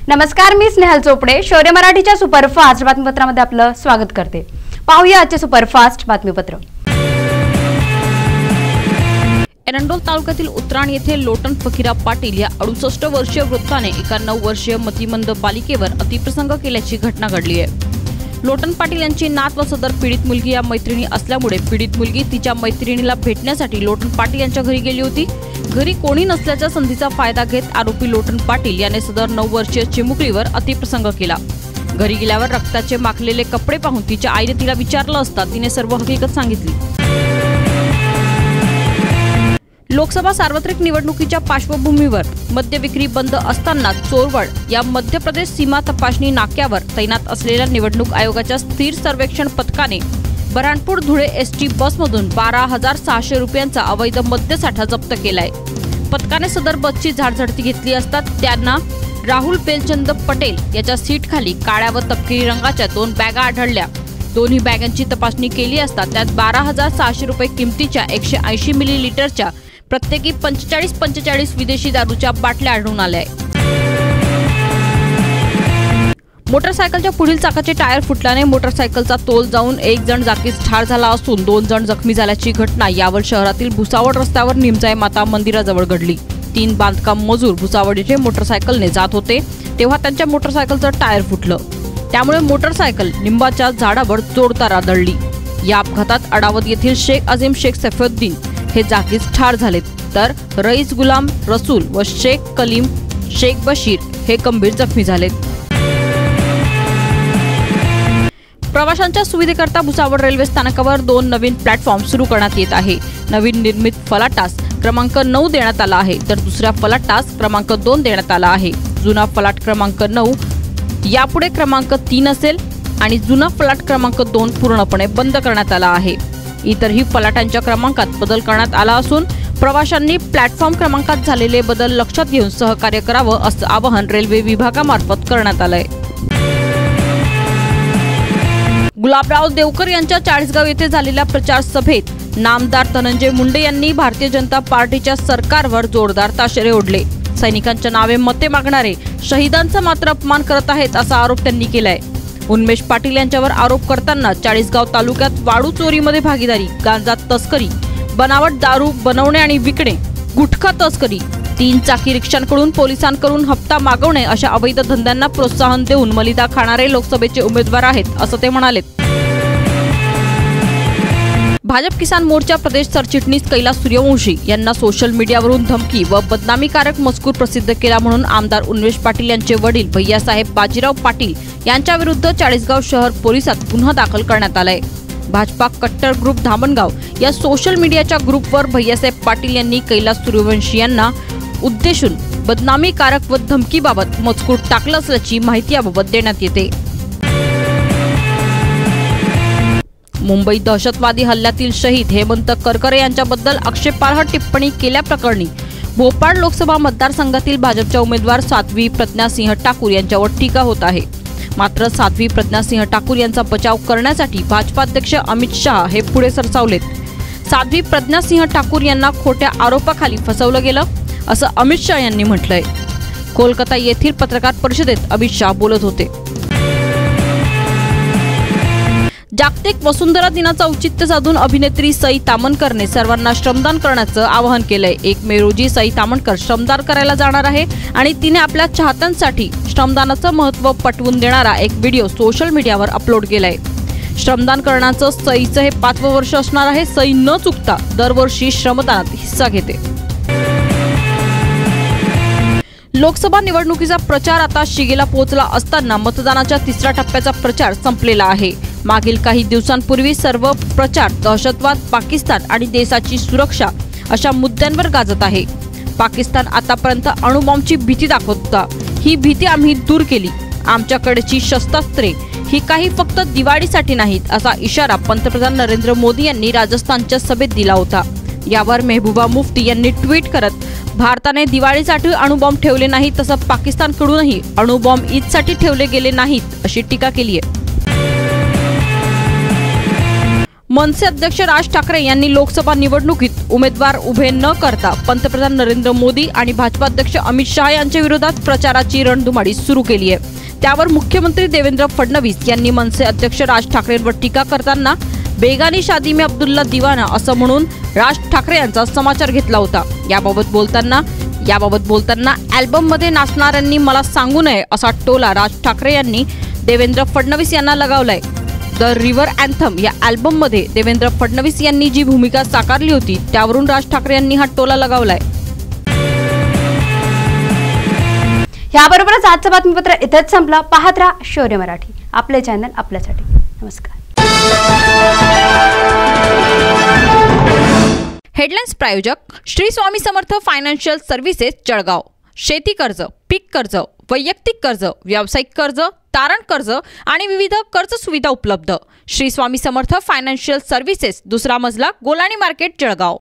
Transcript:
नमस्कार, मी स्नेहल चोपडे शौर्य मराठीच्या सुपरफास्ट बातमीपत्रामध्ये आपलं स्वागत करते। पाहूया आजचे सुपरफास्ट बातमीपत्र। एरंडोल तालुक्यातील उतराण येथे लोटन फकीरा पाटील या 68 वर्षीय वृद्धाने एका 9 वर्षीय मतिमंद बालिकेवर अतिप्रसंग केल्याची घटना घडली आहे। लोटन पाटील यांची नात व सदर पीडित मुलगी या मैत्रिणी असल्यामुळे पीडित मुलगी तिच्या मैत्रिणीला भेटण्यासाठी लोटन पाटील यांच्या घरी गेली होती। घरी कोणी नसल्याच्या संधीचा फायदा घेत आरोपी लोटन पाटील याने सदर 9 वर्षीय चिमुकलीवर अतिप्रसंग केला। घरी गेल्यावर रक्ताचे माखलेले कपडे पाहून तिच्या आईने तिला विचारलं असता तिने सर्व हकीकत सांगितली। लोकसभा सार्वत्रिक निवडणुकीच्या पार्श्वभूमीवर मद्य विक्री बंद असताना चोरवड या मध्य प्रदेश सीमा तपासणी नाक्यावर तैनात असलेल्या निवडणूक आयोगाच्या स्थिर सर्वेक्षण पथकाने बऱ्हाणपूर धुळे एसटी बसमधून 12,600 रुपयांचा अवैध मद्यसाठा जप्त केलाय। पथकाने सदर बसची झाडझडती घेतली असता त्यांना राहुल बेलचंद पटेल याच्या सीट खाली काळ्या व तपकिरी रंगाच्या 2 बॅगा आढळल्या। दोन्ही बॅगांची तपासणी केली असता त्यात 12,600 रुपये किमतीच्या 180 मिलीलीटरच्या प्रत्येकी 45 विदेशी दारूच्या बाटल्या आढळून आल्या। मोटरसायकलच्या पुढील चाकाचे टायर फुटल्याने मोटरसायकलचा तोल जाऊन एक जण जागीच ठार झाला असून 2 जण जखमी झाल्याची घटना यावर शहरातील भुसावळ रस्त्यावर निमजाई माता मंदिराजवळ घडली। 3 बांधकाम मजूर भुसावळ येथे मोटरसायकलने जात होते तेव्हा त्यांच्या मोटरसायकलचं टायर फुटलं, त्यामुळे मोटरसायकल लिंबाच्या झाडावर जोरदार आदळली। या अपघातात अडावत येथील शेख अजीम शेख सैफुद्दीन हे जागीच ठार झालेत, तर रईस गुलाम रसूल व शेख कलीम शेख बशीर हे गंभीर जखमी झालेत। प्रवाशांच्या सुविधेकरता भुसावळ रेल्वे स्थानकावर 2 नवीन प्लॅटफॉर्म सुरू करण्यात येत आहे। नवीन निर्मित फलाटास क्रमांक 9 देण्यात आला आहे, तर दुसऱ्या फलाटास क्रमांक 2 देण्यात आला आहे। जुना फलाट क्रमांक 9 यापुढे क्रमांक 3 असेल आणि जुना फलाट क्रमांक 2 पूर्णपणे बंद करण्यात आला आहे। इतरही फलाटांच्या क्रमांकात बदल करण्यात आला असून प्रवाशांनी प्लॅटफॉर्म क्रमांकात झालेले बदल लक्षात घेऊन सहकार्य करावं असं आवाहन रेल्वे विभागामार्फत करण्यात आलंय। गुलाबराव देवकर यांच्या चाळीसगाव येथे झालेल्या प्रचार सभेत नामदार धनंजय मुंडे यांनी भारतीय जनता पार्टीच्या सरकारवर जोरदार ताशेरे ओढले। सैनिकांच्या नावे मते मागणारे शहीदांचा मात्र अपमान करत आहेत असा आरोप त्यांनी केलाय। उन्मेष पाटील यांच्यावर आरोप करताना चाळीसगाव तालुक्यात वाळू चोरीमध्ये भागीदारी, गांजा तस्करी, बनावट दारू बनवणे आणि विकणे, गुटखा तस्करी, 3 चाकी रिक्षांकडून पोलिसांकडून हप्ता मागवणे अशा अवैध धंद्यांना प्रोत्साहन देऊन मलिदा खाणारे लोकसभेचे उमेदवार आहेत असं ते म्हणाले। भाजप किसान मोर्चा प्रदेश सरचिटणीस कैलास सूर्यवंशी यांना सोशल मीडियावरून धमकी व बदनामीकारक मजकूर प्रसिद्ध केला म्हणून आमदार उन्मेष पाटील यांचे वडील भैयासाहेब बाजीराव पाटील यांच्या विरुद्ध चाळीसगाव शहर पोलिसात गुन्हा दाखल करण्यात आलाय। भाजपा कट्टर ग्रुप धामणगाव या सोशल मीडियाच्या ग्रुपवर भैयासाहेब पाटील यांनी कैलास सूर्यवंशी यांना उद्देशून बदनामीकारक व धमकीबाबत मजकूर टाकला असल्याची माहिती याबाबत देण्यात येते। मुंबई दहशतवादी हल्ल्यातील शहीद हेमंत करकरे यांच्याबद्दल आक्षेपार्ह टिप्पणी केल्याप्रकरणी भोपाळ लोकसभा मतदारसंघातील भाजपच्या उमेदवार साध्वी प्रज्ञा सिंह ठाकूर यांच्यावर टीका होत आहे। मात्र साध्वी प्रज्ञा सिंह ठाकूर यांचा बचाव करण्यासाठी भाजपाध्यक्ष अमित शहा हे पुढे सरसावलेत। साध्वी प्रज्ञा सिंह ठाकूर यांना खोट्या आरोपाखाली फसवलं गेलं असं अमित शहा यांनी म्हटलंय। कोलकाता येथील पत्रकार परिषदेत अमित शहा बोलत होते। जागतिक वसुंधरा दिनाचं औचित्य साधून अभिनेत्री सई तामणकरने सर्वांना श्रमदान करण्याचं आवाहन केलंय। 1 मे रोजी सई तामणकर श्रमदान करायला जाणार आहे आणि तिने आपल्या चाहत्यांसाठी श्रमदानाचं महत्त्व पटवून देणारा एक व्हिडिओ सोशल मीडियावर अपलोड केलाय। श्रमदान करण्याचं सईचं हे 5वं वर्ष असणार आहे। सई न चुकता दरवर्षी श्रमदानात हिस्सा घेते। लोकसभा निवडणुकीचा प्रचार आता शिगेला पोहोचला असताना मतदानाच्या 3ऱ्या टप्प्याचा प्रचार संपलेला आहे। मागील काही दिवसांपूर्वी सर्व प्रचार दहशतवाद, पाकिस्तान आणि देशाची सुरक्षा अशा मुद्द्यांवर गाजत आहे। पाकिस्तान आतापर्यंत अणुबॉम्बची भीती दाखवत होता, ही भीती आम्ही दूर केली। आमच्याकडची शस्त्रास्त्रे ही काही फक्त दिवाळीसाठी नाहीत असा इशारा पंतप्रधान नरेंद्र मोदी यांनी राजस्थानच्या सभेत दिला होता। यावर मेहबूबा मुफ्ती यांनी ट्विट करत भारताने दिवाळीसाठी अणुबॉम्ब ठेवले नाही तसं पाकिस्तानकडूनही अणुबॉम्ब ईदसाठी ठेवले गेले नाहीत अशी टीका केली आहे। मनसे अध्यक्ष राज ठाकरे यांनी लोकसभा निवडणुकीत उमेदवार उभे न करता पंतप्रधान नरेंद्र मोदी आणि भाजपा अध्यक्ष अमित शहा यांच्या विरोधात प्रचाराची रणधुमाळी सुरू केली आहे। त्यावर मुख्यमंत्री देवेंद्र फडणवीस यांनी मनसे अध्यक्ष राज ठाकरेंवर टीका करताना बेगानी शादी में अब्दुल्ला दिवाना असं म्हणून राज ठाकरे यांचा समाचार घेतला होता। याबाबत बोलताना अल्बम मध्ये नाचणाऱ्यांनी मला सांगू नये असा टोला राज ठाकरे यांनी देवेंद्र फडणवीस यांना लगावलाय। द रिव्हर अँथम या अल्बम मध्ये देवेंद्र फडणवीस यांनी जी भूमिका साकारली होती त्यावरून राज ठाकरे यांनी हा टोला लगावलाय। याबरोबरच आजचं बातमीपत्र इथेच संपला। पाहत राहा शौर्य मराठी, आपले चॅनल आपल्यासाठी। नमस्कार। हेडलाइन्स प्रायोजक श्री स्वामी समर्थ फायनान्शियल सर्व्हिसेस जळगाव। शेती कर्ज, पीक कर्ज, वैयक्तिक कर्ज, व्यावसायिक कर्ज, तारण कर्ज आणि विविध कर्ज सुविधा उपलब्ध। श्री स्वामी समर्थ फायनान्शियल सर्व्हिसेस, दुसरा मजला, गोलाणी मार्केट, जळगाव।